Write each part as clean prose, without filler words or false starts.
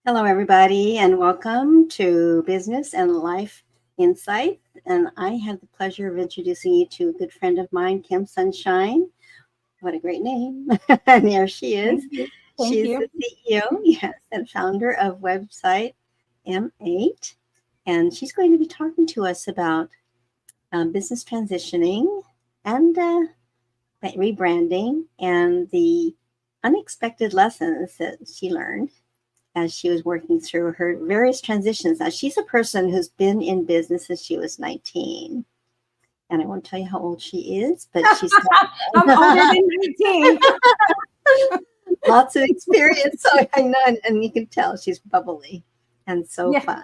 Hello, everybody, and welcome to Business and Life Insight. And I have the pleasure of introducing you to a good friend of mine, Kim Sunshine. What a great name. And there she is. She's the CEO, yes, and founder of website M8. And she's going to be talking to us about business transitioning and rebranding and the unexpected lessons that she learned as she was working through her various transitions. Now, she's a person who's been in business since she was 19. And I won't tell you how old she is, but she's I'm older than 19. Lots of experience. So I know, and you can tell she's bubbly and so fun.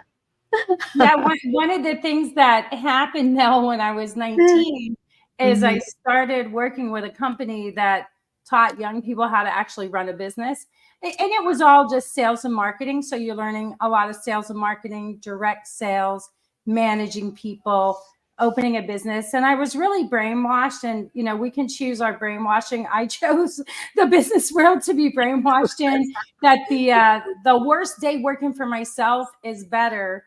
Yeah, one of the things that happened now when I was 19 is I started working with a company that taught young people how to actually run a business. And it was all just sales and marketing. So you're learning a lot of sales and marketing, direct sales, managing people, opening a business. And I was really brainwashed. And, you know, we can choose our brainwashing. I chose the business world to be brainwashed in, that the worst day working for myself is better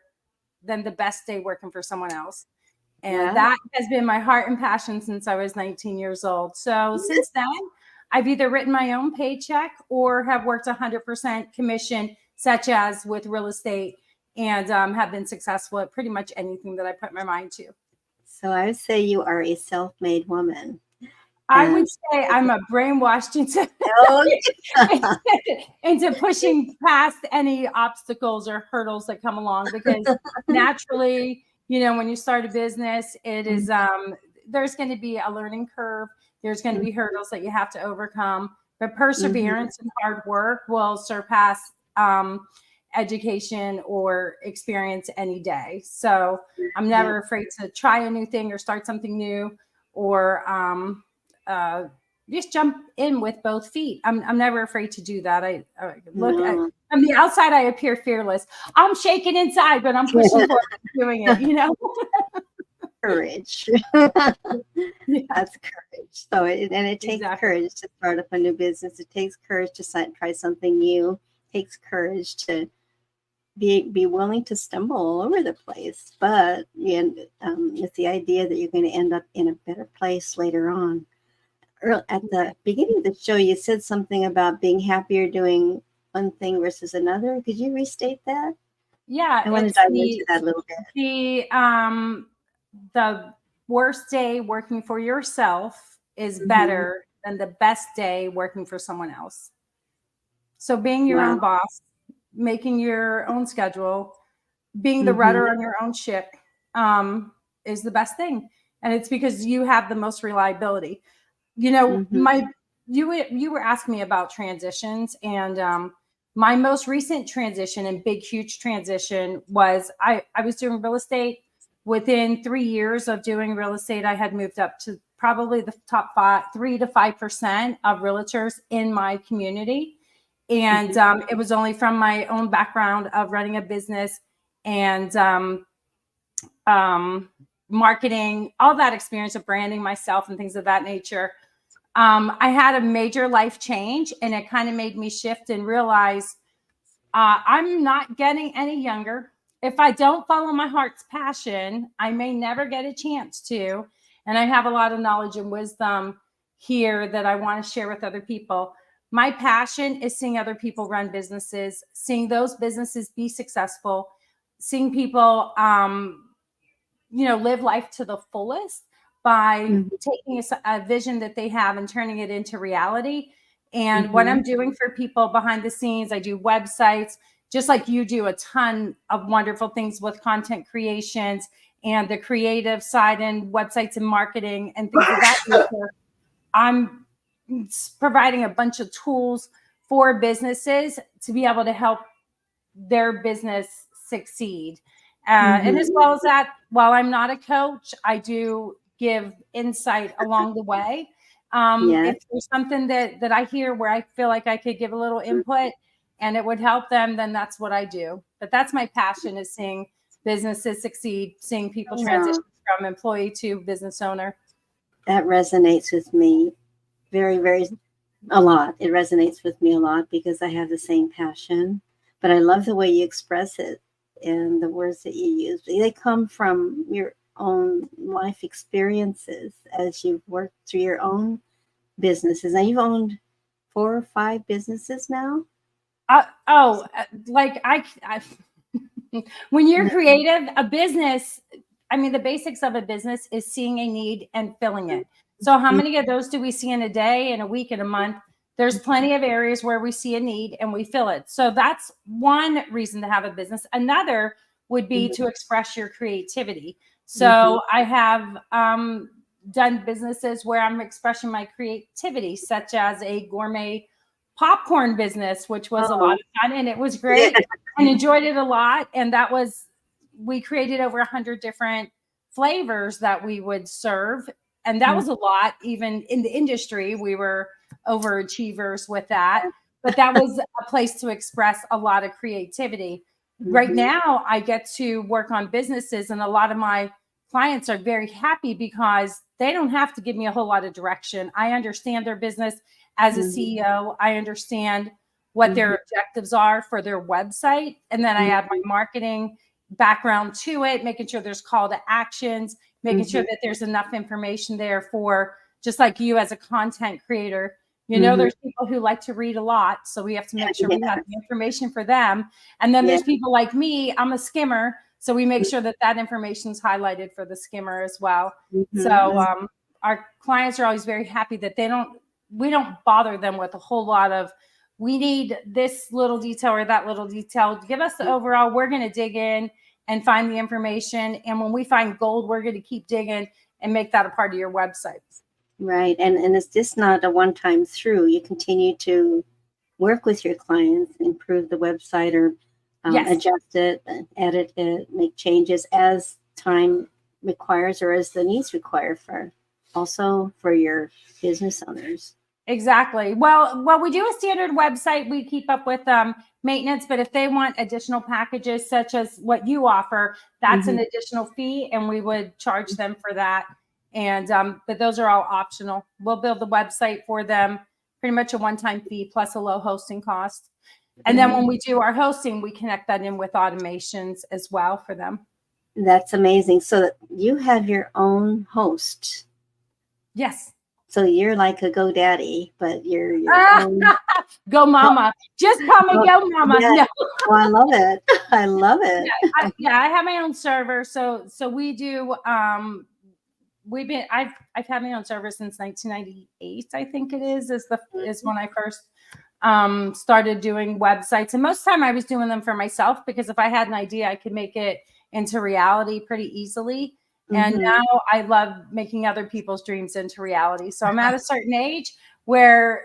than the best day working for someone else. And that has been my heart and passion since I was 19 years old. So since then, I've either written my own paycheck or have worked 100% commission, such as with real estate, and have been successful at pretty much anything that I put my mind to. So I would say you are a self-made woman. I would say I'm a brainwashed into pushing past any obstacles or hurdles that come along, because naturally, you know, when you start a business, it is there's going to be a learning curve. There's going to be hurdles that you have to overcome, but perseverance and hard work will surpass education or experience any day. So I'm never afraid to try a new thing or start something new, or just jump in with both feet. I'm never afraid to do that. I look at, from the outside, I appear fearless. I'm shaking inside, but I'm pushing forward, doing it, you know. Courage. That's courage. So it takes courage to start up a new business. It takes courage to try something new. It takes courage to be willing to stumble all over the place. But it's the idea that you're going to end up in a better place later on. At the beginning of the show, you said something about being happier doing one thing versus another. Could you restate that? Yeah, I want to dive into that a little bit. The worst day working for yourself is better than the best day working for someone else. So being your own boss, making your own schedule, being the rudder on your own ship is the best thing. And it's because you have the most reliability. You know, you were asking me about transitions, and my most recent transition and big, huge transition was I was doing real estate. Within 3 years of doing real estate, I had moved up to probably the top 3 to 5% of realtors in my community. And it was only from my own background of running a business and marketing, all that experience of branding myself and things of that nature. I had a major life change, and it kind of made me shift and realize I'm not getting any younger. If I don't follow my heart's passion, I may never get a chance to. And I have a lot of knowledge and wisdom here that I want to share with other people. My passion is seeing other people run businesses, seeing those businesses be successful, seeing people, live life to the fullest by taking a vision that they have and turning it into reality. And what I'm doing for people behind the scenes, I do websites, just like you do a ton of wonderful things with content creations and the creative side and websites and marketing and things of that nature. I'm providing a bunch of tools for businesses to be able to help their business succeed. And as well as that, while I'm not a coach, I do give insight along the way. If there's something that I hear where I feel like I could give a little input and it would help them, then that's what I do. But that's my passion, is seeing businesses succeed, seeing people transition from employee to business owner. That resonates with me very, very a lot. It resonates with me a lot because I have the same passion, but I love the way you express it and the words that you use. They come from your own life experiences as you've worked through your own businesses. Now you've owned 4 or 5 businesses now. Like I when you're creative, a business, I mean, the basics of a business is seeing a need and filling it. So how many of those do we see in a day, in a week, in a month? There's plenty of areas where we see a need and we fill it. So that's one reason to have a business. Another would be to express your creativity. So I have done businesses where I'm expressing my creativity, such as a gourmet popcorn business, which was a lot of fun, and it was great. And enjoyed it a lot. And we created over 100 different flavors that we would serve. And that was a lot. Even in the industry, we were overachievers with that. But that was a place to express a lot of creativity. Right now, I get to work on businesses, and a lot of my clients are very happy because they don't have to give me a whole lot of direction. I understand their business as a CEO. I understand what their objectives are for their website. And then I add my marketing background to it, making sure there's call to actions, making sure that there's enough information there for, just like you as a content creator, there's people who like to read a lot. So we have to make sure we have the information for them. And then there's people like me, I'm a skimmer. So we make sure that information is highlighted for the skimmer as well. So our clients are always very happy that we don't bother them with a whole lot of, we need this little detail or that little detail. Give us the overall. We're going to dig in and find the information. And when we find gold, we're going to keep digging and make that a part of your website. Right. And it's just not a one-time through. You continue to work with your clients, improve the website or adjust it, edit it, make changes as time requires or as the needs require for your business owners. Exactly. Well, we do a standard website. We keep up with maintenance, but if they want additional packages such as what you offer, that's an additional fee, and we would charge them for that. And but those are all optional. We'll build the website for them, pretty much a one-time fee plus a low hosting cost. And then when we do our hosting, we connect that in with automations as well for them. That's amazing. So you have your own host. Yes. So you're like a GoDaddy, but you're your own. Go Mama. Just call me Go Mama. Yeah. No. Oh, I love it. I love it. I have my own server. So we do. I've had my own server since 1998. I think it is when I first started doing websites. And most of the time I was doing them for myself, because if I had an idea, I could make it into reality pretty easily. And now I love making other people's dreams into reality. So I'm at a certain age where,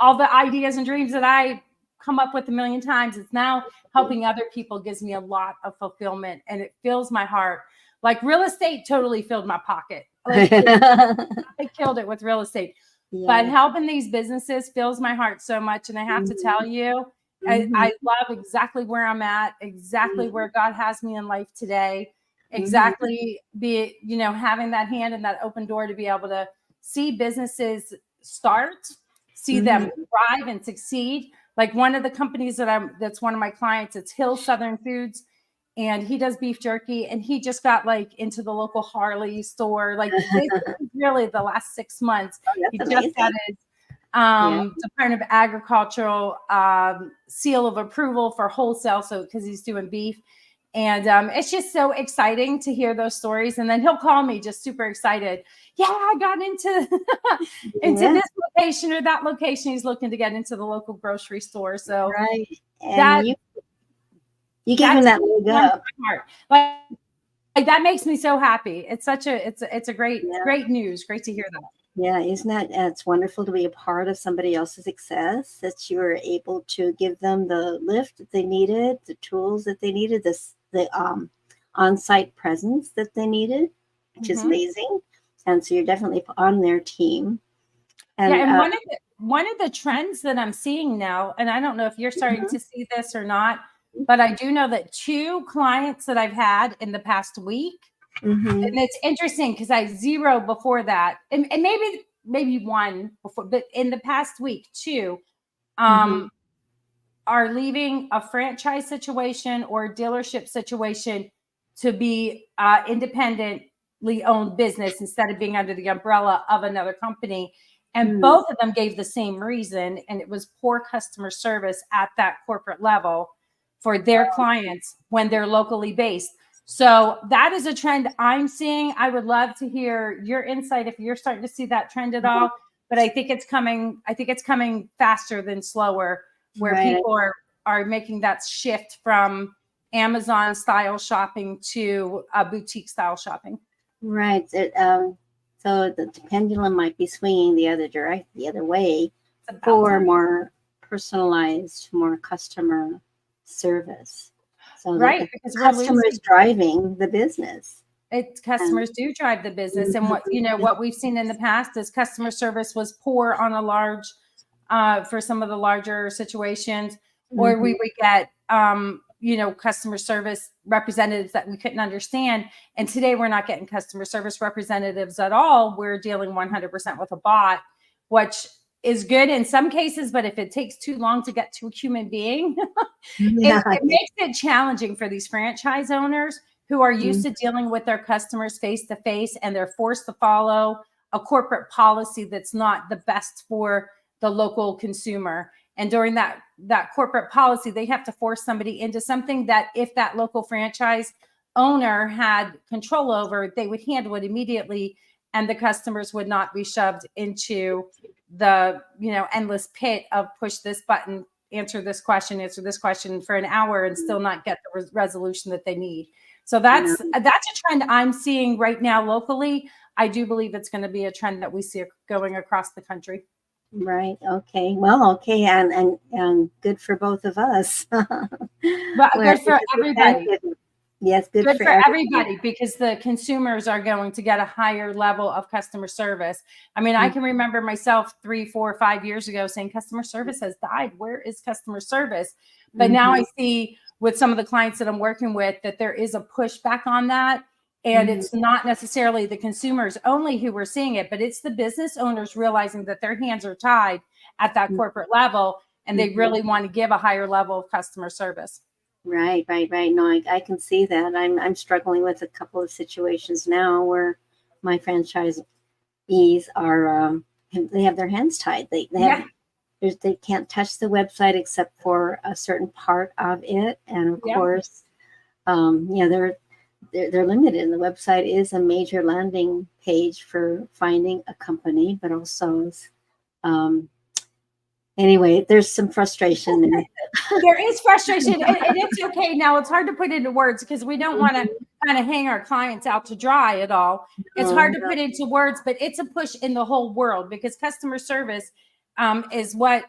all the ideas and dreams that I come up with a million times, it's now helping other people gives me a lot of fulfillment, and it fills my heart. Like real estate totally filled my pocket. Like, I killed it with real estate. Yeah. But helping these businesses fills my heart so much. And I have to tell you, I love exactly where I'm at, exactly where God has me in life today. Exactly having that hand and that open door to be able to see businesses start, see them thrive and succeed. Like one of the companies that's one of my clients, it's Hill Southern Foods, and he does beef jerky, and he just got into the local Harley store. Like really the last 6 months, he just got his Department of Agricultural seal of approval for wholesale. So because he's doing beef. And it's just so exciting to hear those stories. And then he'll call me just super excited. Yeah, I got into this location or that location. He's looking to get into the local grocery store. So You gave him that leg up. Like that makes me so happy. It's a great news. Great to hear that. Yeah, isn't that, it's wonderful to be a part of somebody else's success, that you were able to give them the lift that they needed, the tools that they needed, the on-site presence that they needed, which is amazing. And so you're definitely on their team. And one of the trends that I'm seeing now, and I don't know if you're starting to see this or not, but I do know that 2 clients that I've had in the past week, and it's interesting because I 0 before that, and maybe 1 before, but in the past week, 2 are leaving a franchise situation or a dealership situation to be independently owned business instead of being under the umbrella of another company. And both of them gave the same reason, and it was poor customer service at that corporate level for their clients when they're locally based. So that is a trend I'm seeing. I would love to hear your insight if you're starting to see that trend at all. But I think it's coming. I think it's coming faster than slower, where people are making that shift from Amazon style shopping to boutique style shopping. Right. So the pendulum might be swinging the other way for more personalized, more customer service. So the customer is driving the business. Customers do drive the business, and what we've seen in the past is customer service was poor on a large, for some of the larger situations, or we would get customer service representatives that we couldn't understand. And today we're not getting customer service representatives at all. We're dealing 100% with a bot, which is good in some cases, but if it takes too long to get to a human being, it makes it challenging for these franchise owners who are used to dealing with their customers face to face, and they're forced to follow a corporate policy that's not the best for the local consumer. And during that corporate policy, they have to force somebody into something that if that local franchise owner had control over, they would handle it immediately, and the customers would not be shoved into the endless pit of push this button, answer this question for an hour and still not get the resolution that they need. So that's a trend I'm seeing right now locally. I do believe it's going to be a trend that we see going across the country. Right. Okay. Well, okay. And good for both of us. Well, good for everybody. Yes, good for everybody, because the consumers are going to get a higher level of customer service. I mean, I can remember myself 3, 4, 5 years ago saying customer service has died. Where is customer service? But now I see with some of the clients that I'm working with that there is a pushback on that. And it's not necessarily the consumers only who are seeing it, but it's the business owners realizing that their hands are tied at that corporate level, and they really want to give a higher level of customer service. Right. No, I can see that. I'm struggling with a couple of situations now where my franchisees are they have their hands tied. They can't touch the website except for a certain part of it, and of course, they're limited. The website is a major landing page for finding a company, but also anyway, there's some frustration there. There is frustration, and it's okay. Now, it's hard to put into words because we don't want to kind of hang our clients out to dry at all. It's hard to put into words, but it's a push in the whole world because customer service is what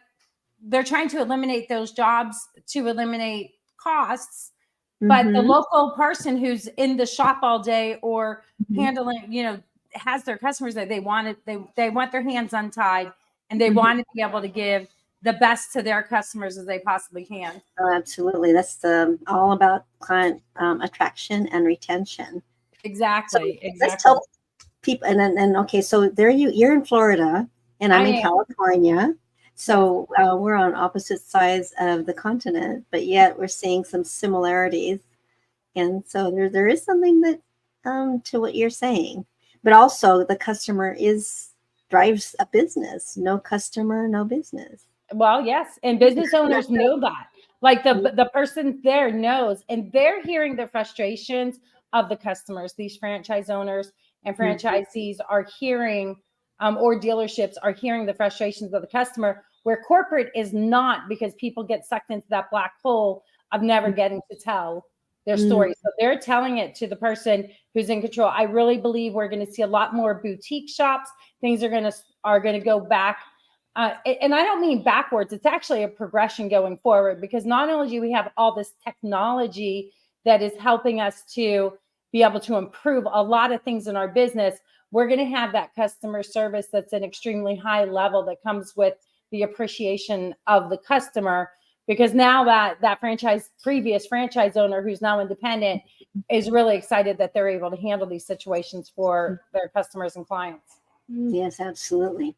they're trying to eliminate, those jobs to eliminate costs. But the local person who's in the shop all day or handling, has their customers that they want their hands untied, and they want to be able to give the best to their customers as they possibly can. Oh, absolutely. That's all about client attraction and retention. Exactly. So let's tell people, and then okay, so you're in Florida, and I'm in California. So we're on opposite sides of the continent, but yet we're seeing some similarities. And so there is something that to what you're saying, but also the customer drives a business. No customer, no business. Well, yes, and business owners know that. Like the person there knows, and they're hearing the frustrations of the customers. These franchise owners and franchisees are hearing, or dealerships are hearing the frustrations of the customer, where corporate is not, because people get sucked into that black hole of never getting to tell their story. So they're telling it to the person who's in control. I really believe we're going to see a lot more boutique shops. Things are going to go back. And I don't mean backwards. It's actually a progression going forward, because not only do we have all this technology that is helping us to be able to improve a lot of things in our business, we're going to have that customer service that's an extremely high level that comes with the appreciation of the customer. Because now that previous franchise owner who's now independent is really excited that they're able to handle these situations for their customers and clients. Yes, absolutely.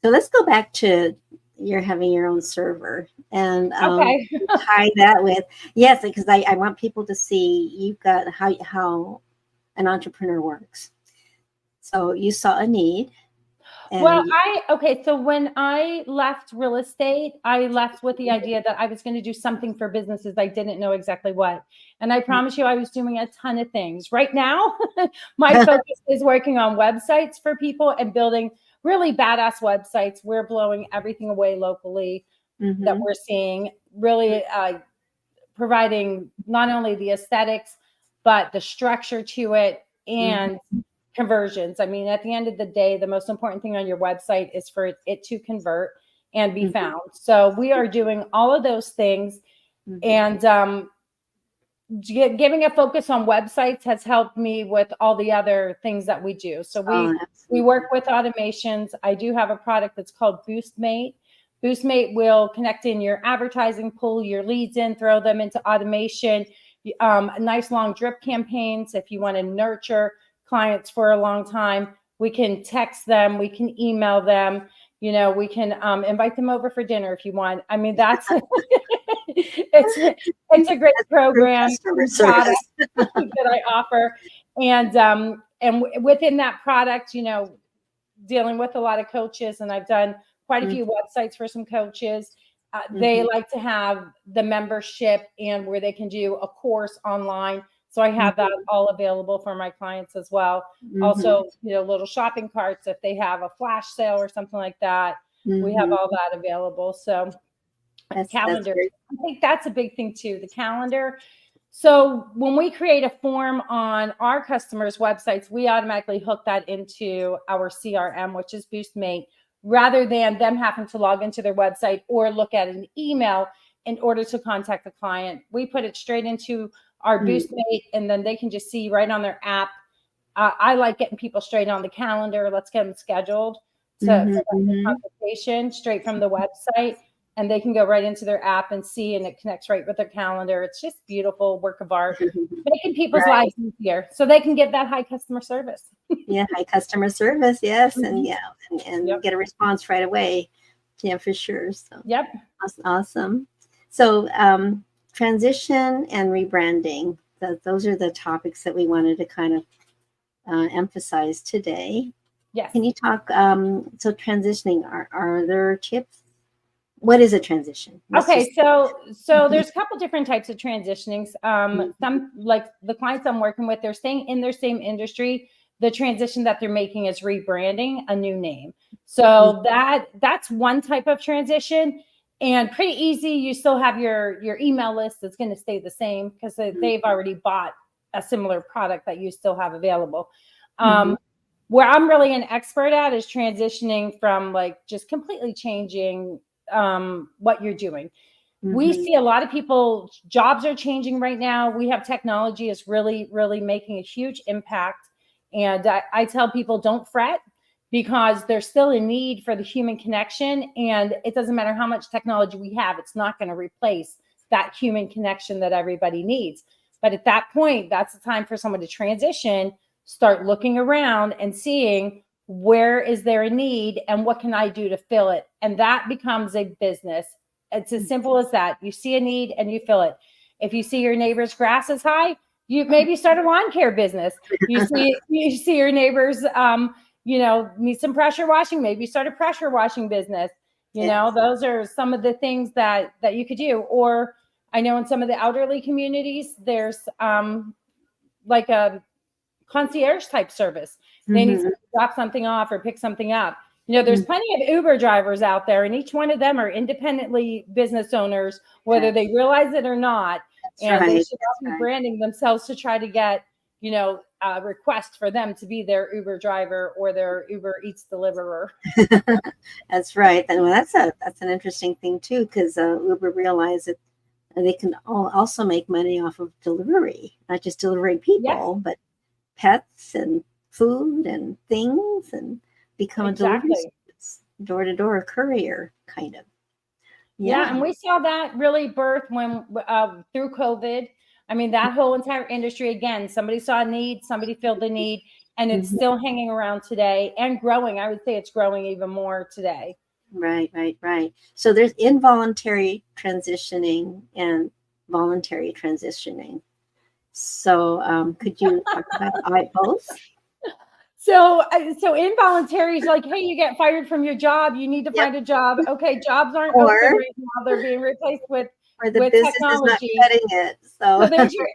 So let's go back to you're having your own server and tie that with, yes, because I want people to see you've got how an entrepreneur works. So you saw a need. Well, so when I left real estate, I left with the idea that I was going to do something for businesses. I didn't know exactly what. And I promise you, I was doing a ton of things. Right now, my focus is working on websites for people and building really badass websites. We're blowing everything away locally that we're seeing, really providing not only the aesthetics, but the structure to it and conversions. I mean, at the end of the day, the most important thing on your website is for it to convert and be found. So we are doing all of those things, and giving a focus on websites has helped me with all the other things that we do. So we work with automations. I do have a product that's called BoostMate. BoostMate will connect in your advertising, pull your leads in, throw them into automation. Nice long drip campaigns. If you want to nurture clients for a long time, we can text them, we can email them, we can invite them over for dinner if you want. I mean, that's it's a great program product that I offer, and within that product, dealing with a lot of coaches, and I've done quite a few websites for some coaches. They like to have the membership and where they can do a course online. So I have that all available for my clients as well. Also, little shopping carts, if they have a flash sale or something like that, we have all that available. So calendar, I think that's a big thing too, the calendar. So when we create a form on our customers' websites, we automatically hook that into our CRM, which is BoostMate, rather than them having to log into their website or look at an email in order to contact the client. We put it straight into our BoostMate, and then they can just see right on their app. I like getting people straight on the calendar. Let's get them scheduled to the consultation straight from the website, and they can go right into their app and see, and it connects right with their calendar. It's just beautiful work of art, making people's lives easier so they can get that high customer service. High customer service, yes, and get a response right away. Yeah, for sure. So that's awesome. So transition and rebranding, those are the topics that we wanted to kind of emphasize today. Yes. Can you talk, so transitioning, are there tips? What is a transition? So there's a couple different types of transitionings. Some, like the clients I'm working with, they're staying in their same industry. The transition that they're making is rebranding, a new name. So that's one type of transition, and pretty easy. You still have your email list that's going to stay the same because they've already bought a similar product that you still have available. Where I'm really an expert at is transitioning from like just completely changing what you're doing. We see a lot of people, jobs are changing right now. We have technology is really, really making a huge impact. And I tell people, don't fret, because there's still a need for the human connection. And it doesn't matter how much technology we have, it's not going to replace that human connection that everybody needs. But at that point, that's the time for someone to transition, start looking around and seeing where is there a need and what can I do to fill it? And that becomes a business. It's as simple as that. You see a need and you fill it. If you see your neighbor's grass is high, you maybe start a lawn care business. You see your neighbors, need some pressure washing, maybe start a pressure washing business. Those are some of the things that you could do. Or I know in some of the elderly communities, there's like a concierge type service. They need to drop something off or pick something up. There's plenty of Uber drivers out there, and each one of them are independently business owners, whether they realize it or not. That's And they right. should all be branding themselves to try to get, a request for them to be their Uber driver or their Uber Eats deliverer. That's right. And well, that's an interesting thing too, because Uber realized that they can also make money off of delivery, not just delivering people, but pets and food and things, and become a delivery service, door-to-door courier kind of. Yeah, and we saw that really birth when through COVID. I mean, that whole entire industry, again, somebody saw a need, somebody filled the need, and it's still hanging around today and growing. I would say it's growing even more today. Right. So there's involuntary transitioning and voluntary transitioning. So could you talk about both? So involuntary is like, hey, you get fired from your job, you need to find a job. Okay, jobs aren't open right now; they're being replaced with technology. Is not cutting it, so there's your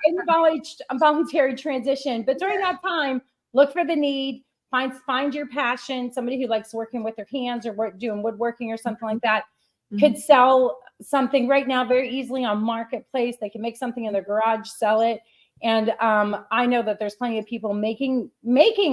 involuntary transition. But during that time, look for the need, find your passion. Somebody who likes working with their hands or doing woodworking or something like that could sell something right now very easily on Marketplace. They can make something in their garage, sell it. And I know that there's plenty of people making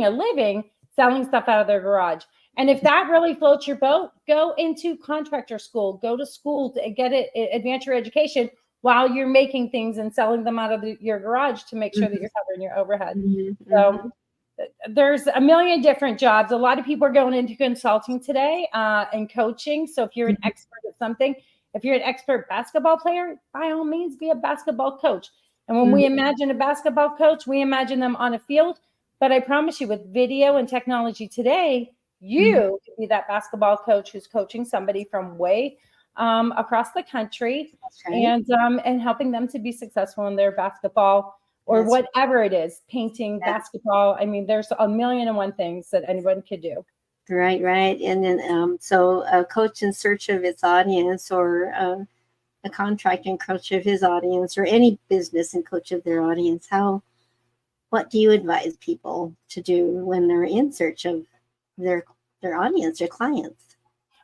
a living selling stuff out of their garage. And if that really floats your boat, go into contractor school, go to school to get it, advance your education while you're making things and selling them out of your garage to make sure that you're covering your overhead. So there's a million different jobs. A lot of people are going into consulting today and coaching. So if you're an expert at something, if you're an expert basketball player, by all means, be a basketball coach. And when we imagine a basketball coach, we imagine them on a field. But I promise you, with video and technology today, you could be that basketball coach who's coaching somebody from way across the country and helping them to be successful in their basketball or whatever it is, painting, basketball. I mean, there's a million and one things that anyone could do. Right. And then so a coach in search of its audience, or a contractor in coach of his audience, or any business in coach of their audience, what do you advise people to do when they're in search of their audience, their clients?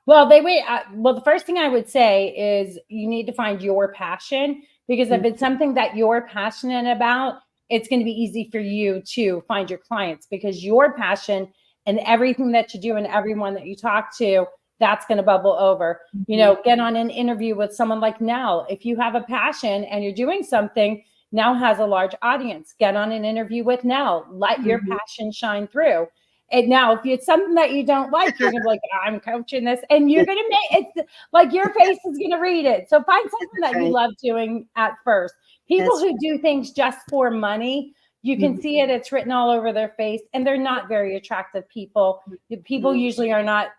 Well, the first thing I would say is you need to find your passion, because if it's something that you're passionate about, it's going to be easy for you to find your clients, because your passion and everything that you do and everyone that you talk to, that's going to bubble over. Get on an interview with someone like Nell. If you have a passion and you're doing something, Nell has a large audience. Get on an interview with Nell. Let your passion shine through. And now, if it's something that you don't like, you're going to be like, I'm coaching this, and you're going to it's like your face is going to read it. So find something that you love doing at first. People who do things just for money, you can see it. It's written all over their face, and they're not very attractive people. People usually are not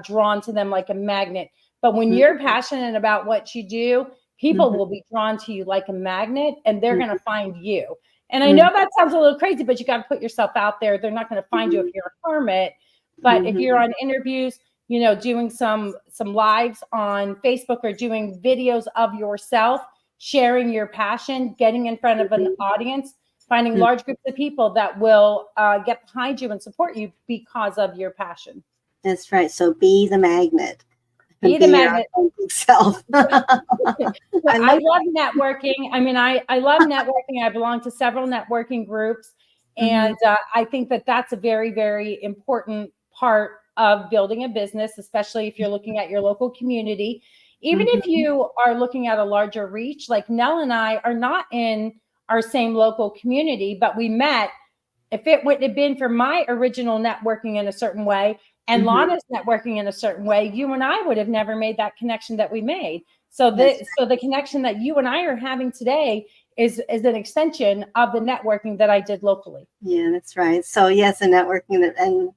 drawn to them like a magnet. But when you're passionate about what you do, people will be drawn to you like a magnet, and they're going to find you. And I know that sounds a little crazy, but you got to put yourself out there. They're not going to find you if you're a hermit. But if you're on interviews, doing some lives on Facebook, or doing videos of yourself, sharing your passion, getting in front of an audience, finding large groups of people that will get behind you and support you because of your passion. That's right. So be the magnet. Be the magnet. Self. I love networking. I mean, I love networking. I belong to several networking groups. And I think that that's a very, very important part of building a business, especially if you're looking at your local community. Even if you are looking at a larger reach, like Nell and I are not in our same local community, but we met. If it wouldn't have been for my original networking in a certain way, and Lana's networking in a certain way, you and I would have never made that connection that we made. So the connection that you and I are having today is an extension of the networking that I did locally. Yeah, that's right. So yes, the networking, and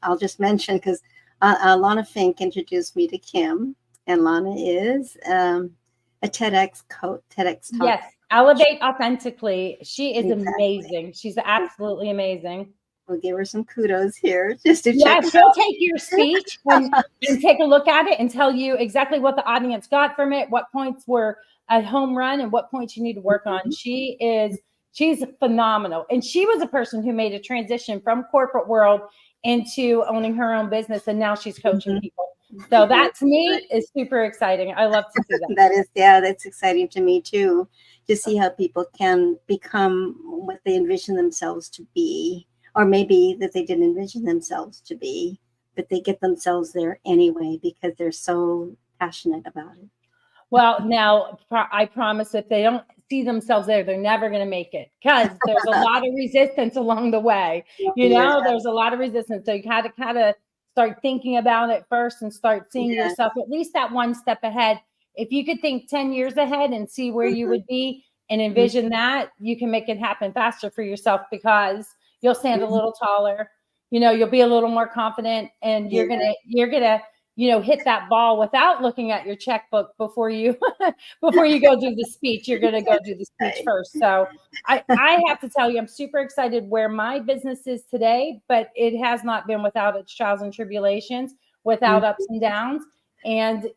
I'll just mention, because Lana Fink introduced me to Kim, and Lana is a TEDx coach. TEDx talk. Yes, Elevate Authentically. She is amazing. She's absolutely amazing. We'll give her some kudos here just to check. Yeah, she'll take your speech and take a look at it and tell you exactly what the audience got from it, what points were a home run, and what points you need to work on. She's phenomenal. And she was a person who made a transition from corporate world into owning her own business, and now she's coaching people. So that to me is super exciting. I love to see that. That's exciting to me too, to see how people can become what they envision themselves to be, or maybe that they didn't envision themselves to be, but they get themselves there anyway because they're so passionate about it. Well, now I promise if they don't see themselves there, they're never going to make it, because there's a lot of resistance along the way. There's a lot of resistance. So you got to kind of start thinking about it first and start seeing yourself at least that one step ahead. If you could think 10 years ahead and see where you would be and envision that, you can make it happen faster for yourself, because you'll stand a little taller, you'll be a little more confident, and you're going to hit that ball without looking at your checkbook before you go do the speech. You're going to go do the speech first. So I have to tell you, I'm super excited where my business is today, but it has not been without its trials and tribulations, without ups and downs. And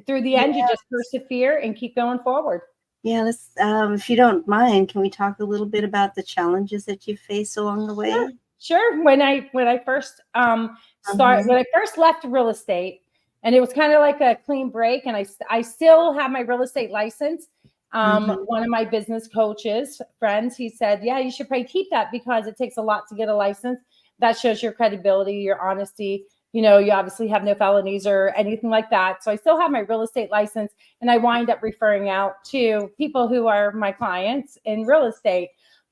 through the end, you just persevere and keep going forward. Yeah, let's, if you don't mind, can we talk a little bit about the challenges that you face along the way? Sure. When I first when I first left real estate, and it was kind of like a clean break, and I still have my real estate license. One of my business coaches friends, he said, yeah, you should probably keep that, because it takes a lot to get a license. That shows your credibility, your honesty. You obviously have no felonies or anything like that. So I still have my real estate license, and I wind up referring out to people who are my clients in real estate.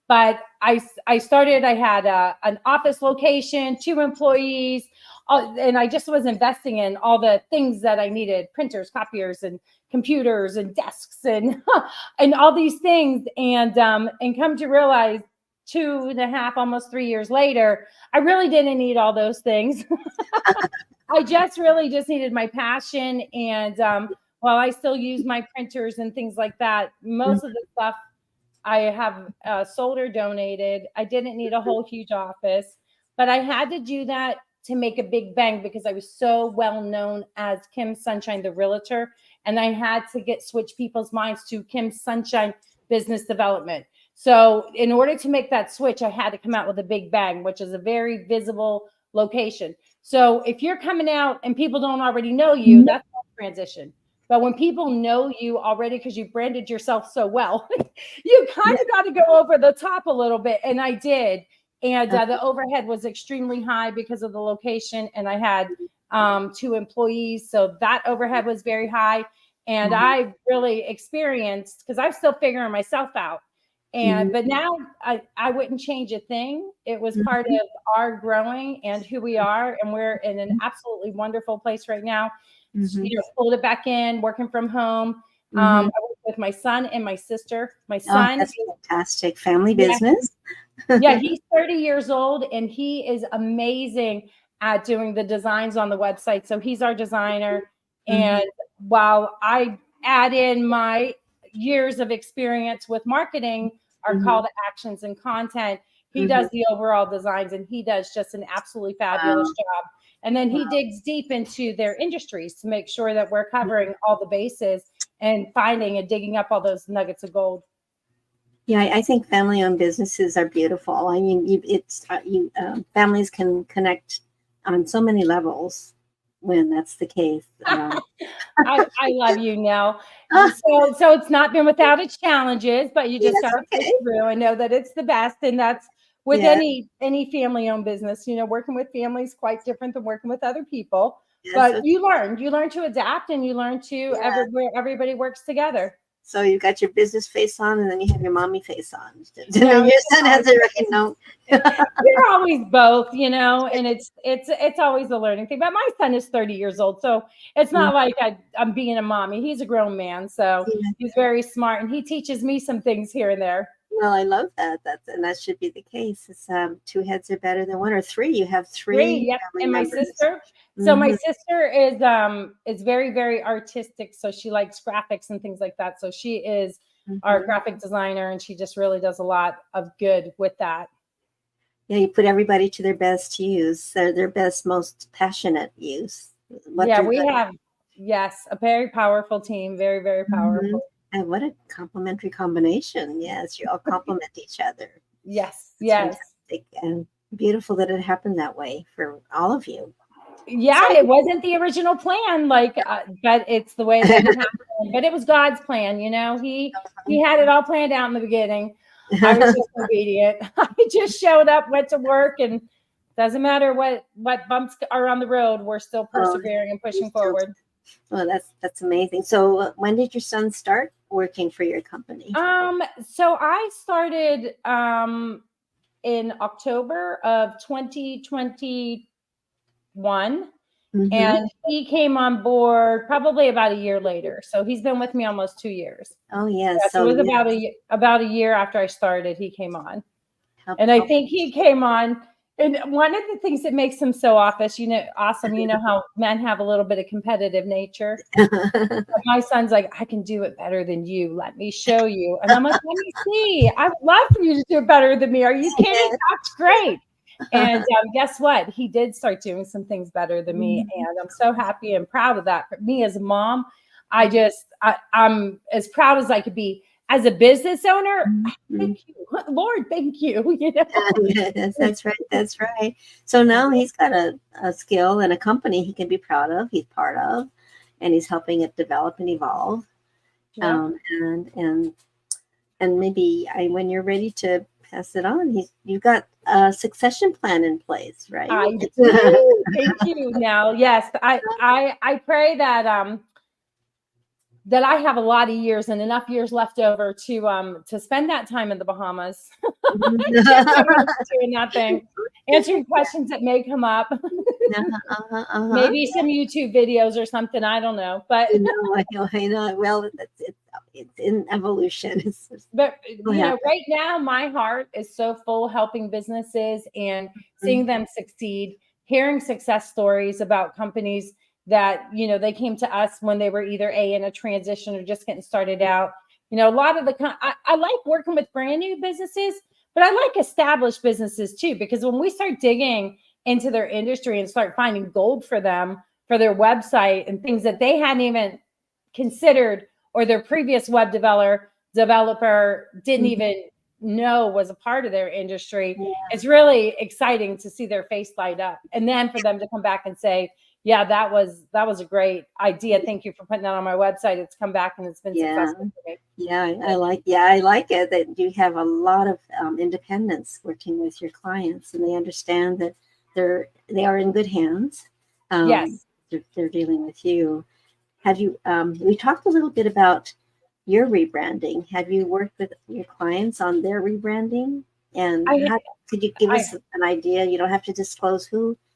But I had an office location, 2 employees, and I just was investing in all the things that I needed: printers, copiers, and computers, and desks, and and all these things. And come to realize 2.5, almost 3 years later, I really didn't need all those things. I just needed my passion. And while I still use my printers and things like that, most of the stuff I have sold or donated. I didn't need a whole huge office, but I had to do that to make a big bang, because I was so well known as Kim Sunshine, the realtor. And I had to switch people's minds to Kim Sunshine Business Development. So in order to make that switch, I had to come out with a big bang, which is a very visible location. So if you're coming out and people don't already know you, that's a transition. But when people know you already, because you branded yourself so well, you kind of got to go over the top a little bit. And I did. And the overhead was extremely high because of the location. And I had 2 employees. So that overhead was very high. And I really experienced, because I'm still figuring myself out. But now I wouldn't change a thing. It was part of our growing and who we are. And we're in an absolutely wonderful place right now. Pulled it back in, working from home. I work with my son and my sister. My son, that's fantastic. Family business. Yeah, he's 30 years old, and he is amazing at doing the designs on the website. So he's our designer. And while I add in my years of experience with marketing, our call to actions and content, he does the overall designs, and he does just an absolutely fabulous job. And then he digs deep into their industries to make sure that we're covering all the bases and finding and digging up all those nuggets of gold. Yeah, I think family-owned businesses are beautiful. I mean, families can connect on so many levels when that's the case. I love you, Nell. So it's not been without its challenges, but you just got to push through and know that it's the best. And that's with any family-owned business. Working with family is quite different than working with other people. But you learn to adapt, and you learn to everybody works together. So you've got your business face on, and then you have your mommy face on. Your son has it right now. You're always both, and it's always a learning thing. But my son is 30 years old, so it's not like I'm being a mommy. He's a grown man, so he's very smart, and he teaches me some things here and there. Well, I love that. That should be the case. It's 2 heads are better than 1, or 3. You have 3. Yep. And my sister. So my sister is very, very artistic. So she likes graphics and things like that. So she is our graphic designer, and she just really does a lot of good with that. Yeah, you put everybody to their best use, their best, most passionate use. We have, a very powerful team. Very, very powerful. And what a complementary combination. Yes, you all complement each other. Yes. Fantastic. And beautiful that it happened that way for all of you. Yeah, it wasn't the original plan, but it's the way that it happened. But it was God's plan, He had it all planned out in the beginning. I was just obedient. I just showed up, went to work, and doesn't matter what bumps are on the road, we're still persevering and pushing forward. Well, that's amazing. So, when did your son start working for your company? So I started in October of 2021. And he came on board probably about a year later. So he's been with me almost 2 years. Oh, yes. Yeah, so it was about a year after I started, he came on. And I think he came on. And one of the things that makes him so awesome, how men have a little bit of competitive nature. My son's like, I can do it better than you. Let me show you. And I'm like, let me see. I would love for you to do it better than me. Are you kidding? That's great. And guess what? He did start doing some things better than me. And I'm so happy and proud of that. For me as a mom, I'm as proud as I could be. As a business owner, thank you. Lord, thank you. Yes, that's right. That's right. So now he's got a skill and a company he can be proud of, he's part of, and he's helping it develop and evolve. Yeah. And maybe when you're ready to pass it on, you've got a succession plan in place, right? I do. Thank you. Now, yes, I pray that that I have a lot of years and enough years left over to spend that time in the Bahamas doing that thing, answering questions that may come up. Maybe some YouTube videos or something. I don't know, but I know. Well, it's in evolution. But right now, my heart is so full helping businesses and seeing them succeed, hearing success stories about companies that, they came to us when they were either in a transition or just getting started out. A lot of I like working with brand new businesses, but I like established businesses too, because when we start digging into their industry and start finding gold for them, for their website and things that they hadn't even considered, or their previous web developer didn't even know was a part of their industry. Yeah. It's really exciting to see their face light up. And then for them to come back and say, yeah, that was a great idea. Thank you for putting that on my website. It's come back and it's been successful for me. Yeah, I like it that you have a lot of independence working with your clients, and they understand that they are in good hands. Yes. They're dealing with you. Have you, we talked a little bit about your rebranding. Have you worked with your clients on their rebranding? And could you give us an idea? You don't have to disclose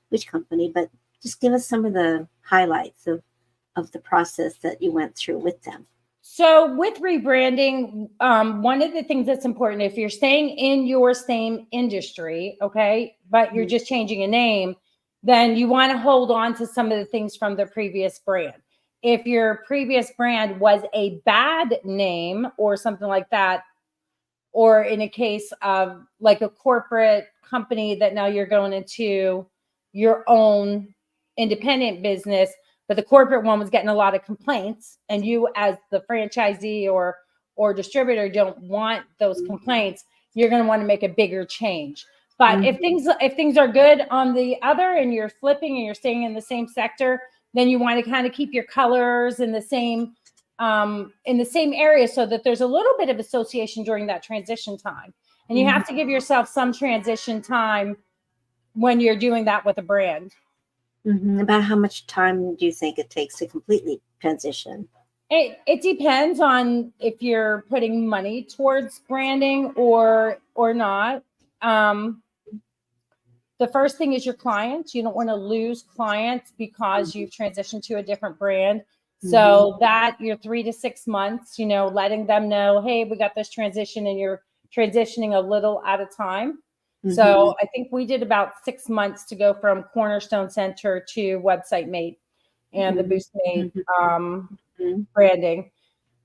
which company, but just give us some of the highlights of the process that you went through with them. So with rebranding, one of the things that's important, if you're staying in your same industry, okay, but you're just changing a name, then you want to hold on to some of the things from the previous brand. If your previous brand was a bad name or something like that, or in a case of like a corporate company that now you're going into your own independent business, but the corporate one was getting a lot of complaints, and you as the franchisee or distributor don't want those complaints, you're going to want to make a bigger change. But if things are good on the other and you're flipping and you're staying in the same sector, then you want to kind of keep your colors in the same area so that there's a little bit of association during that transition time. And you have to give yourself some transition time when you're doing that with a brand. About how much time do you think it takes to completely transition? It depends on if you're putting money towards branding or not. The first thing is your clients. You don't want to lose clients because you've transitioned to a different brand. So that you're 3 to 6 months, letting them know, hey, we got this transition, and you're transitioning a little at a time. So I think we did about 6 months to go from Cornerstone Center to Website Mate and the Boost Mate branding.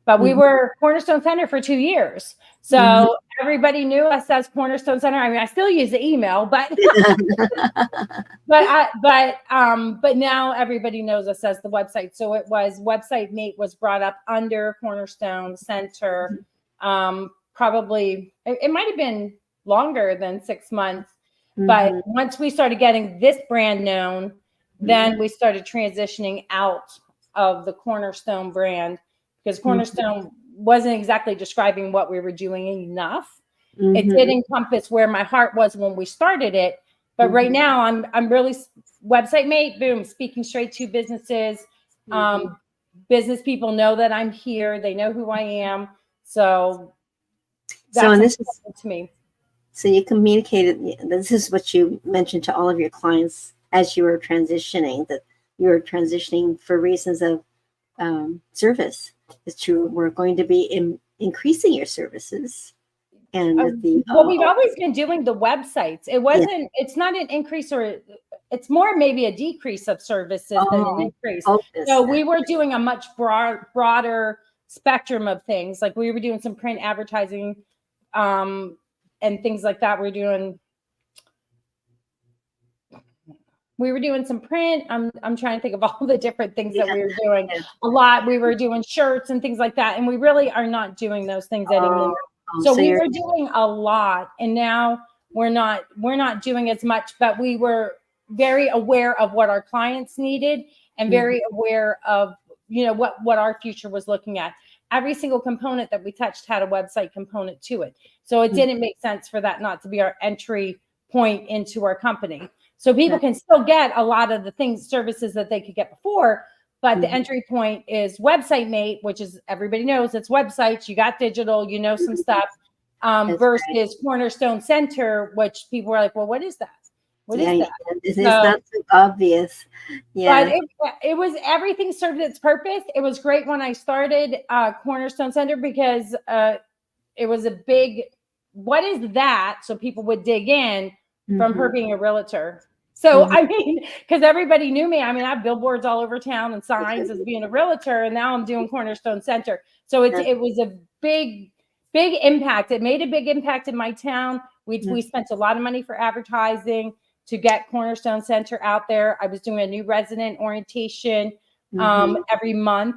But we were Cornerstone Center for 2 years. So everybody knew us as Cornerstone Center. I mean, I still use the email, but but now everybody knows us as the website. So it was Website Mate was brought up under Cornerstone Center. Probably it might have been longer than 6 months. But once we started getting this brand known, then we started transitioning out of the Cornerstone brand, because Cornerstone wasn't exactly describing what we were doing enough. It did encompass where my heart was when we started it. But right now I'm really Website Mate, boom, speaking straight to businesses. Business people know that I'm here. They know who I am. So that's important to me. So you communicated, this is what you mentioned to all of your clients as you were transitioning, that you were transitioning for reasons of service, that you were going to be increasing your services. And well, we've always been doing the websites. It wasn't, it's not an increase, or it's more maybe a decrease of services than an increase. So we were doing a much broader spectrum of things. Like we were doing some print advertising, and things like that. We were doing some print. I'm trying to think of all the different things that we were doing. A lot. We were doing shirts and things like that. And we really are not doing those things anymore. So we were doing a lot, and now we're not doing as much, but we were very aware of what our clients needed, and very aware of, what our future was looking at. Every single component that we touched had a website component to it. So it didn't make sense for that not to be our entry point into our company. So people can still get a lot of the services that they could get before, but the entry point is Website Mate, which is, everybody knows it's websites. You got digital, some stuff, versus Cornerstone Center, which people were like, well, what is that? What is that? It's not so obvious. Yeah. But it was, everything served its purpose. It was great when I started Cornerstone Center, because it was a big, what is that? So people would dig in from her being a realtor. So, I mean, because everybody knew me. I mean, I have billboards all over town and signs as being a realtor, and now I'm doing Cornerstone Center. So it was a big impact. It made a big impact in my town. We spent a lot of money for advertising to get Cornerstone Center out there. I was doing a new resident orientation every month.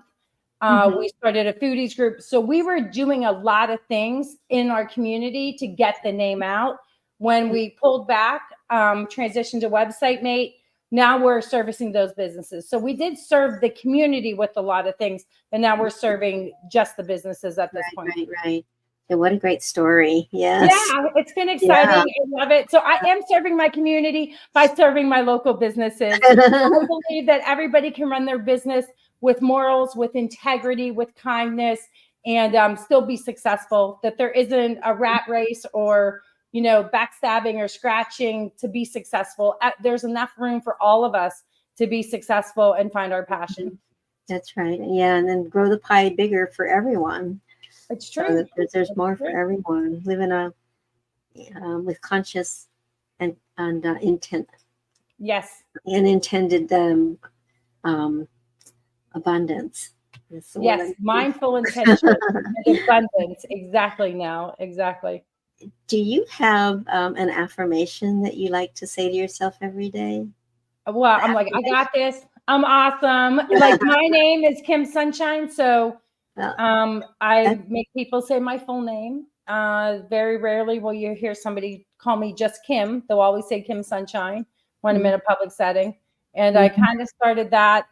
We started a foodies group. So we were doing a lot of things in our community to get the name out. When we pulled back, transitioned to Website Mate, now we're servicing those businesses. So we did serve the community with a lot of things, but now we're serving just the businesses at this point. Right. And what a great story. Yes. Yeah, it's been exciting. I love it. So I am serving my community by serving my local businesses. I believe that everybody can run their business with morals, with integrity, with kindness, and still be successful. That there isn't a rat race or backstabbing or scratching to be successful. There's enough room for all of us to be successful and find our passion. That's right. Yeah, and then grow the pie bigger for everyone. It's true. So there's more for everyone. Living with conscious and intent. Yes. And intended abundance. Yes, mindful intention and abundance. Exactly. Do you have an affirmation that you like to say to yourself every day? Well, I'm like, I got this. I'm awesome. Like, my name is Kim Sunshine. So I make people say my full name. Very rarely will you hear somebody call me just Kim. They'll always say Kim Sunshine when I'm in a public setting. And I kind of started that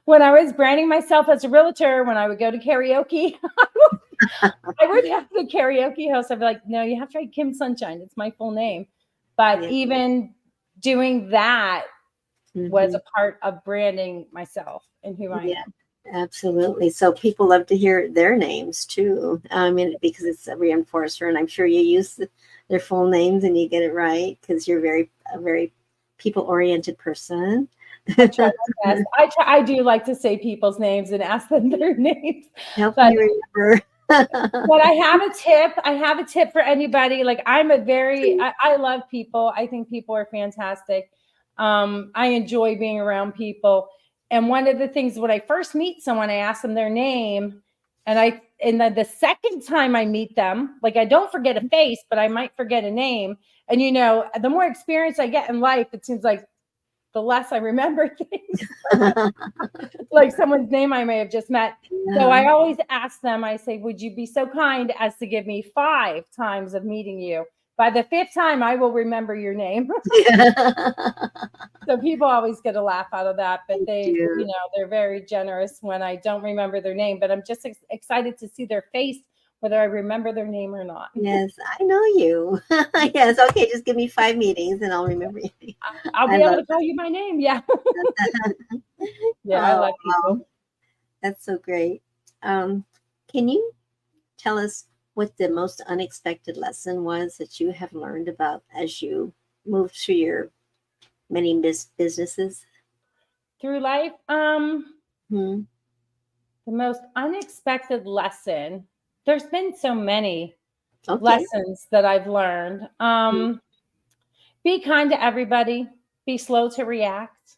when I was branding myself as a realtor. When I would go to karaoke, I would have the karaoke host. I'd be like, no, you have to write Kim Sunshine. It's my full name. But even doing that was a part of branding myself and who I am. Absolutely. So people love to hear their names too. I mean, because it's a reinforcer, and I'm sure you use their full names and you get it right because you're a very people-oriented person. I do like to say people's names and ask them their names. Help me remember. But I have a tip. I have a tip for anybody. Like, I love people. I think people are fantastic. I enjoy being around people. And one of the things when I first meet someone, I ask them their name. And then the second time I meet them, like, I don't forget a face, but I might forget a name. And, the more experience I get in life, it seems like the less I remember things. Like someone's name I may have just met. So I always ask them, I say, would you be so kind as to give me 5 times of meeting you by the 5th time, I will remember your name. So people always get a laugh out of that, but they're very generous when I don't remember their name, but I'm just excited to see their face, whether I remember their name or not. Yes, I know you. Yes, okay, just give me 5 meetings and I'll remember you. I'll be able to call you by name. Yeah. Yeah, I love people. That's so great. Can you tell us what the most unexpected lesson was that you have learned about as you move through your many businesses? Through life, the most unexpected lesson, there's been so many lessons that I've learned. Be kind to everybody, be slow to react.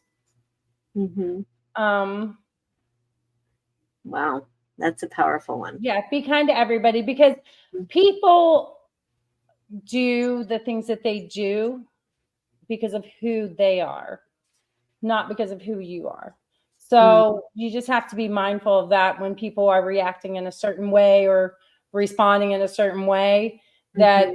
Wow, that's a powerful one. Yeah, be kind to everybody, because people do the things that they do because of who they are, not because of who you are. So you just have to be mindful of that when people are reacting in a certain way or responding in a certain way, that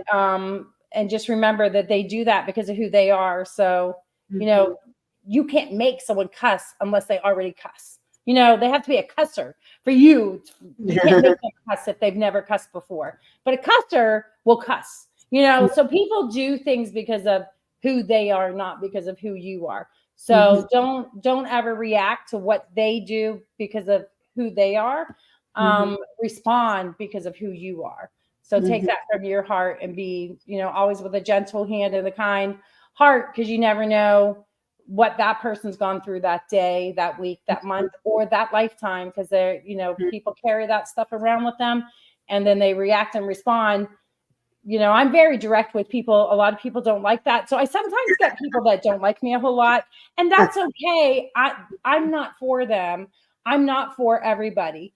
and just remember that they do that because of who they are. So, you can't make someone cuss unless they already cuss. They have to be a cusser for you. You can't make them cuss if they've never cussed before. But a cusser will cuss. So people do things because of who they are, not because of who you are. So don't ever react to what they do because of who they are. Respond because of who you are. So take that from your heart and be, always with a gentle hand and a kind heart, because you never know what that person's gone through that day, that week, that month, or that lifetime, because they're, people carry that stuff around with them, and then they react and respond. I'm very direct with people. A lot of people don't like that. So I sometimes get people that don't like me a whole lot, and that's okay. I'm not for them. I'm not for everybody.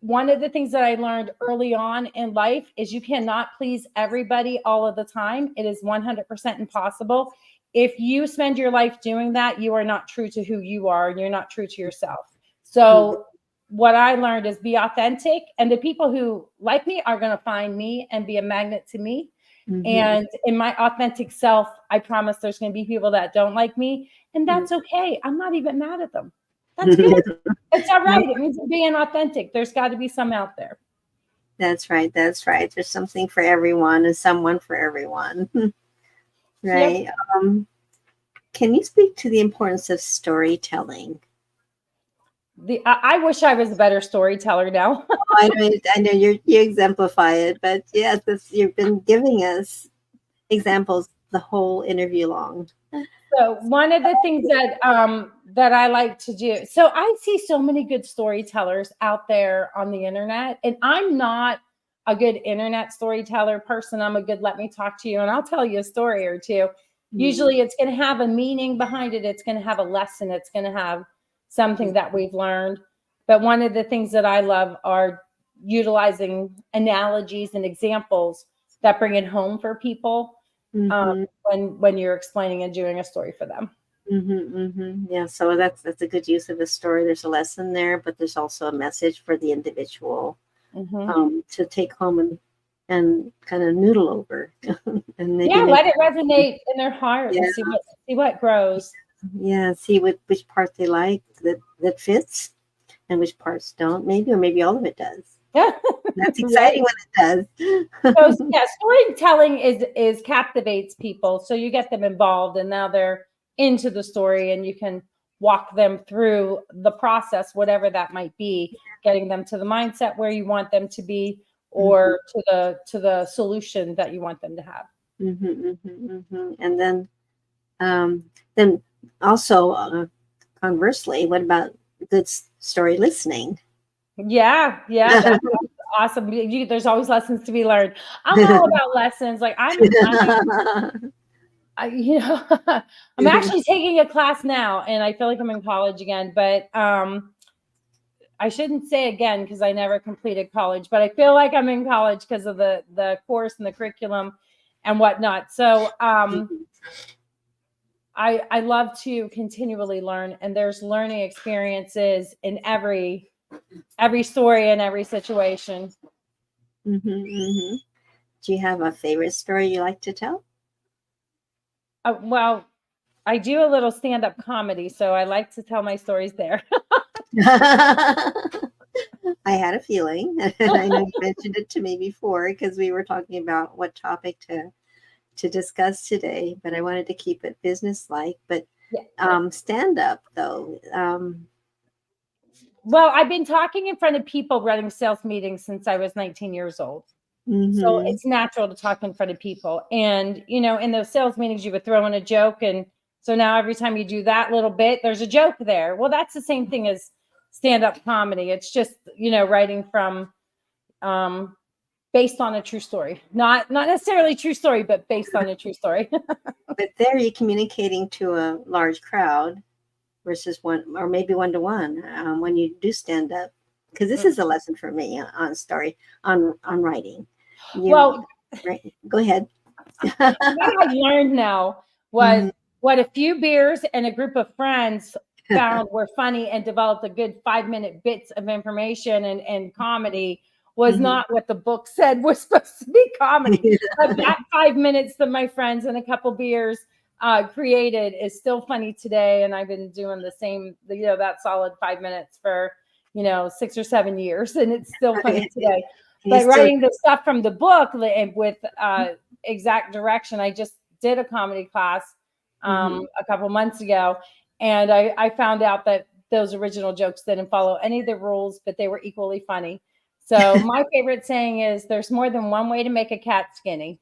One of the things that I learned early on in life is you cannot please everybody all of the time. It is 100% impossible. If you spend your life doing that, you are not true to who you are, and you're not true to yourself. So what I learned is be authentic, and the people who like me are going to find me and be a magnet to me. And in my authentic self, I promise there's going to be people that don't like me, and that's okay. I'm not even mad at them. That's good. It's all right. It means being authentic. There's got to be some out there. That's right. That's right. There's something for everyone and someone for everyone. Right. Yep. Can you speak to the importance of storytelling? I wish I was a better storyteller now. I know you exemplify it, but yes, you've been giving us examples the whole interview long. So one of the things that I like to do, so I see so many good storytellers out there on the internet, and I'm not a good internet storyteller person. I'm a good, let me talk to you and I'll tell you a story or two. Usually it's going to have a meaning behind it. It's going to have a lesson. It's going to have something that we've learned. But one of the things that I love are utilizing analogies and examples that bring it home for people. When you're explaining and doing a story for them. Yeah, so that's a good use of a story. There's a lesson there, but there's also a message for the individual to take home and kind of noodle over. And let it resonate in their heart and see what grows. Yeah, see which part they like that fits, and which parts don't. Maybe all of it does. That's exciting when it does. So storytelling is captivates people. So you get them involved, and now they're into the story, and you can walk them through the process, whatever that might be, getting them to the mindset where you want them to be, or to the solution that you want them to have. And then also conversely, what about good story listening? Yeah, that's awesome. There's always lessons to be learned. I'm all about lessons. Like I'm actually taking a class now, and I feel like I'm in college again, but I shouldn't say again because I never completed college, but I feel like I'm in college because of the course and the curriculum and whatnot. So I love to continually learn, and there's learning experiences in every story and every situation. Do Do you have a favorite story you like to tell? Well, I do a little stand-up comedy, so I like to tell my stories there. I had a feeling, and I know you mentioned it to me before because we were talking about what topic to discuss today, but I wanted to keep it business-like. But Yeah. stand up though. Well, I've been talking in front of people running sales meetings since I was 19 years old. So Mm-hmm. it's natural to talk in front of people. And, in those sales meetings, you would throw in a joke. And so now every time you do that little bit, there's a joke there. Well, that's the same thing as stand-up comedy. It's just, writing from based on a true story. Not necessarily true story, but based on a true story. But there you're communicating to a large crowd versus one or maybe one-to-one when you do stand up. Because this is a lesson for me on story on writing. Well, Right. Go ahead. what I learned now was Mhm. what a few beers and a group of friends found were funny and developed a good 5-minute bits of information and comedy was Mhm. not what the book said was supposed to be comedy. But that 5 minutes that my friends and a couple beers created is still funny today. And I've been doing the same, that solid 5 minutes for, 6 or 7 years. And it's still funny today. But writing the stuff from the book with exact direction, I just did a comedy class a couple months ago, and I found out that those original jokes didn't follow any of the rules, but they were equally funny. So my favorite saying is, "There's more than one way to make a cat skinny."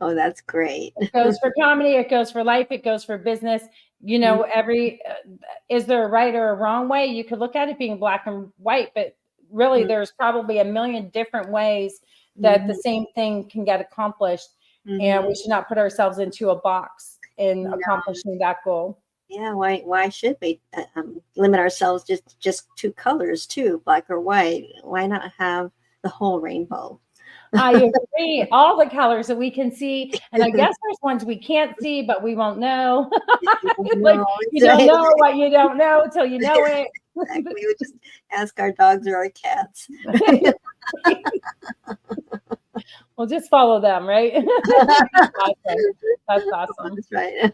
Oh, that's great. It goes for comedy, it goes for life, it goes for business. Is there a right or a wrong way? You could look at it being black and white, but really there's probably a million different ways that the same thing can get accomplished. And we should not put ourselves into a box in accomplishing that goal. Yeah, why should we limit ourselves just two colors too, black or white? Why not have the whole rainbow? I agree. All the colors that we can see. And I guess there's ones we can't see, but we won't know. Like you don't know what you don't know until you know it. Exactly. We would just ask our dogs or our cats. We'll just follow them, right? That's awesome. That's right.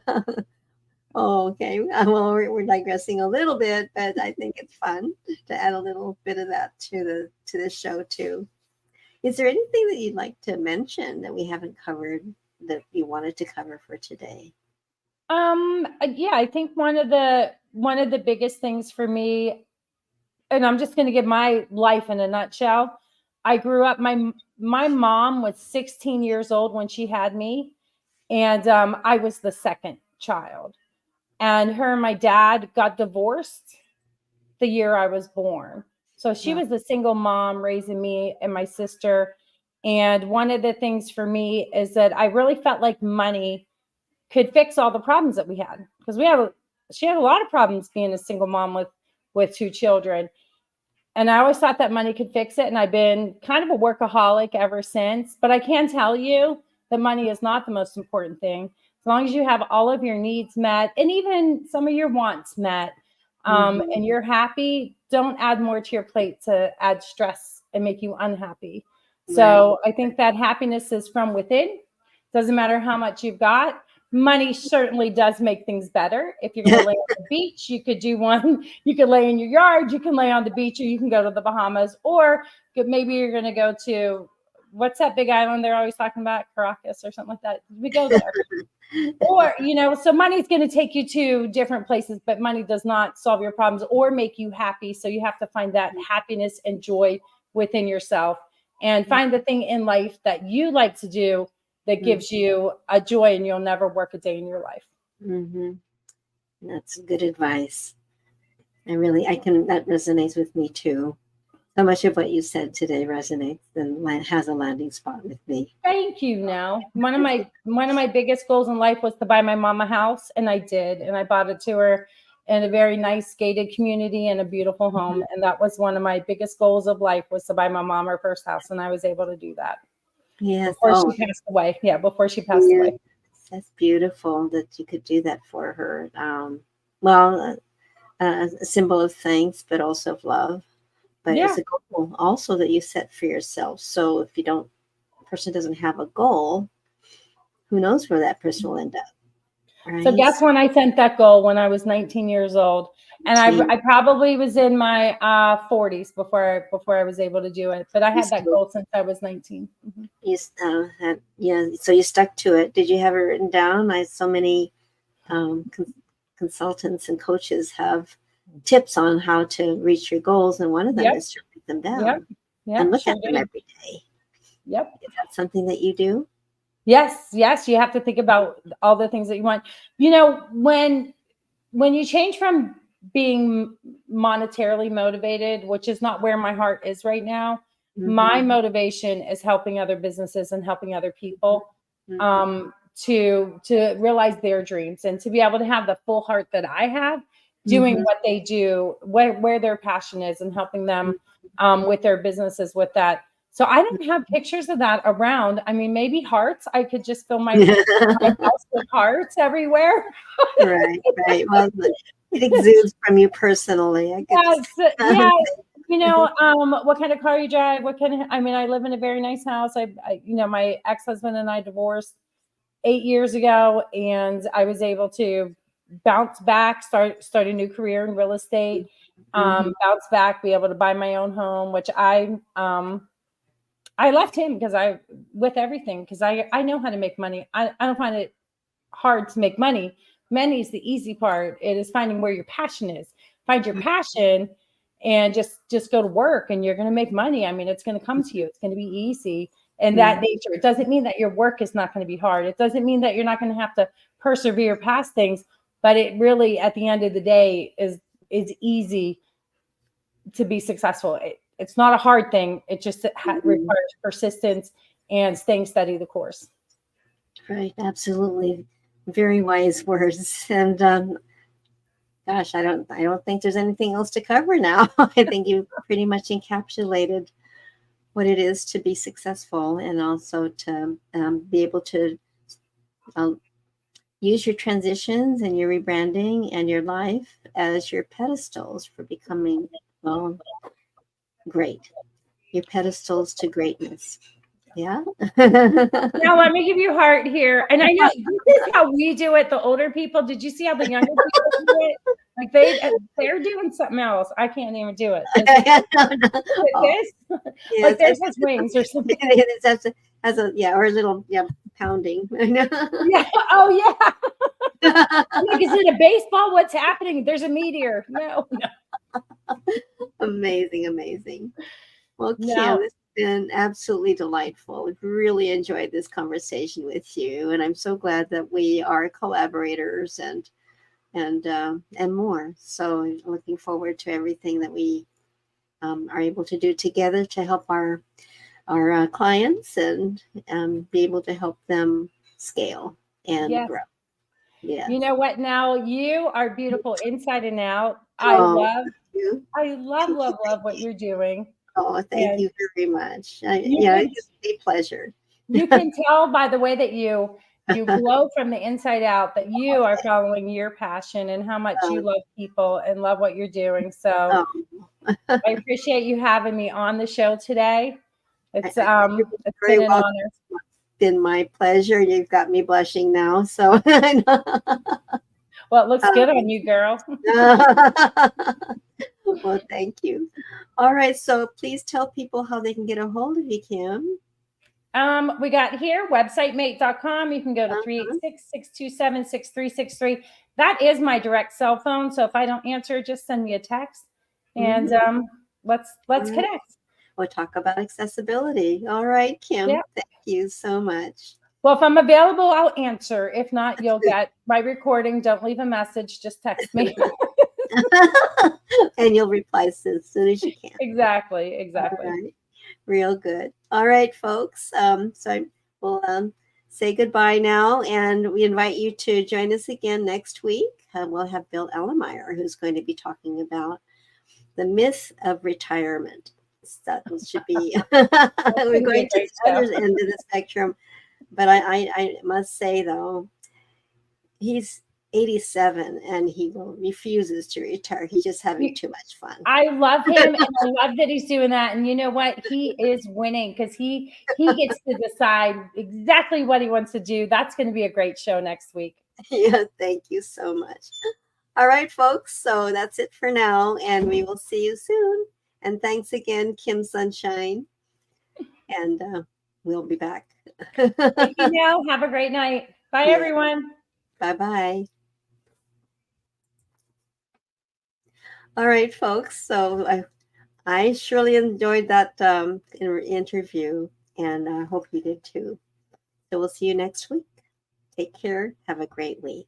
Oh, okay. Well, we're digressing a little bit, but I think it's fun to add a little bit of that to the show too. Is there anything that you'd like to mention that we haven't covered that you wanted to cover for today? Yeah, I think one of the biggest things for me, and I'm just going to give my life in a nutshell. I grew up. My mom was 16 years old when she had me, and I was the second child. And her and my dad got divorced the year I was born. So she was the single mom raising me and my sister. And one of the things for me is that I really felt like money could fix all the problems that we had, because she had a lot of problems being a single mom with two children. And I always thought that money could fix it. And I've been kind of a workaholic ever since. But I can tell you that money is not the most important thing. As long as you have all of your needs met and even some of your wants met, and you're happy, don't add more to your plate to add stress and make you unhappy. So I think that happiness is from within. Doesn't matter how much you've got. Money certainly does make things better. If you're going to lay on the beach, you could do one. You could lay in your yard. You can lay on the beach, or you can go to the Bahamas, or maybe you're going to go to, what's that big island they're always talking about, Caracas or something like that. We go there. Or, so money's going to take you to different places, but money does not solve your problems or make you happy. So you have to find that happiness and joy within yourself, and find the thing in life that you like to do that gives you a joy, and you'll never work a day in your life. That's good advice. That resonates with me too. So much of what you said today resonates and has a landing spot with me. Thank you. Now, one of my biggest goals in life was to buy my mom a house, and I did, and I bought it to her in a very nice gated community and a beautiful home. And that was one of my biggest goals of life, was to buy my mom her first house, and I was able to do that. Yes. Before she passed away. Yeah, before she passed away. That's beautiful that you could do that for her. A symbol of thanks, but also of love. but it's a goal also that you set for yourself. So if person doesn't have a goal, who knows where that person will end up. Right? So guess when I sent that goal, when I was 19 years old, and I probably was in my 40s before I was able to do it. But I had that goal since I was 19. Mm-hmm. So you stuck to it. Did you have it written down? So many consultants and coaches have tips on how to reach your goals, and one of them is to write them down and look at them every day. Yep. Is that something that you do? Yes. You have to think about all the things that you want. When you change from being monetarily motivated, which is not where my heart is right now, my motivation is helping other businesses and helping other people to realize their dreams and to be able to have the full heart that I have doing what they do, where their passion is, and helping them with their businesses with that. So I don't have pictures of that around. I mean, maybe hearts. I could just fill my house with hearts everywhere. Right. Well, it exudes from you personally. I Yes. What kind of car you drive? I live in a very nice house. My ex-husband and I divorced 8 years ago, and I was able to bounce back, start a new career in real estate, bounce back, be able to buy my own home, which I left him because I know how to make money. I don't find it hard to make money. Money is the easy part. It is finding where your passion is. Find your passion and just go to work, and you're going to make money. I mean, it's going to come to you. It's going to be easy. And that nature, it doesn't mean that your work is not going to be hard. It doesn't mean that you're not going to have to persevere past things, but it really, at the end of the day, is easy to be successful. It's not a hard thing. It just requires persistence and staying steady the course. Right. Absolutely. Very wise words. And gosh, I don't think there's anything else to cover now. I think you pretty much encapsulated what it is to be successful, and also to be able to use your transitions and your rebranding and your life as your pedestals for becoming, great. Your pedestals to greatness. Yeah. Now let me give you heart here. And I know this is how we do it, the older people. Did you see how the younger people do it? Like they're doing something else. I can't even do it. Like there's his wings or something. Or a little pounding. Yeah. Oh yeah. Like, is it a baseball? What's happening? There's a meteor. No. Amazing. Well, Kim, it's been absolutely delightful. I've really enjoyed this conversation with you, and I'm so glad that we are collaborators and more. So looking forward to everything that we are able to do together to help our clients and be able to help them scale and grow. Yeah. You know what? Now you are beautiful inside and out. I love what you're doing. Oh, thank you very much. It's a pleasure. You can tell by the way that you glow from the inside out that you are following your passion and how much you love people and love what you're doing. So I appreciate you having me on the show today. It's been an honor. It's been my pleasure. You've got me blushing now. So well, it looks good on you, girl. Well, thank you. All right. So please tell people how they can get a hold of you, Kim. We got here, websitemate.com. You can go to 386-627-6363. That is my direct cell phone. So if I don't answer, just send me a text and let's connect. We'll talk about accessibility. All right, Kim. Yep. Thank you so much. Well, if I'm available, I'll answer. If not, you'll get my recording. Don't leave a message. Just text me. And you'll reply as soon as you can. Exactly. All right. Real good. All right, folks. So we'll say goodbye now, and we invite you to join us again next week. We'll have Bill Ellemeyer, who's going to be talking about the myth of retirement. That should be we're going to the other end of the spectrum. But I must say, though, he's 87 and he refuses to retire. He's just having too much fun. I love him, and I love that he's doing that. And you know what? He is winning because he gets to decide exactly what he wants to do. That's going to be a great show next week. Yeah, thank you so much. All right, folks. So that's it for now, and we will see you soon. And thanks again, Kim Sunshine. And we'll be back. Thank you, now. Have a great night. Bye, everyone. Bye-bye. All right, folks. So I surely enjoyed that interview, and I hope you did too. So we'll see you next week. Take care. Have a great week.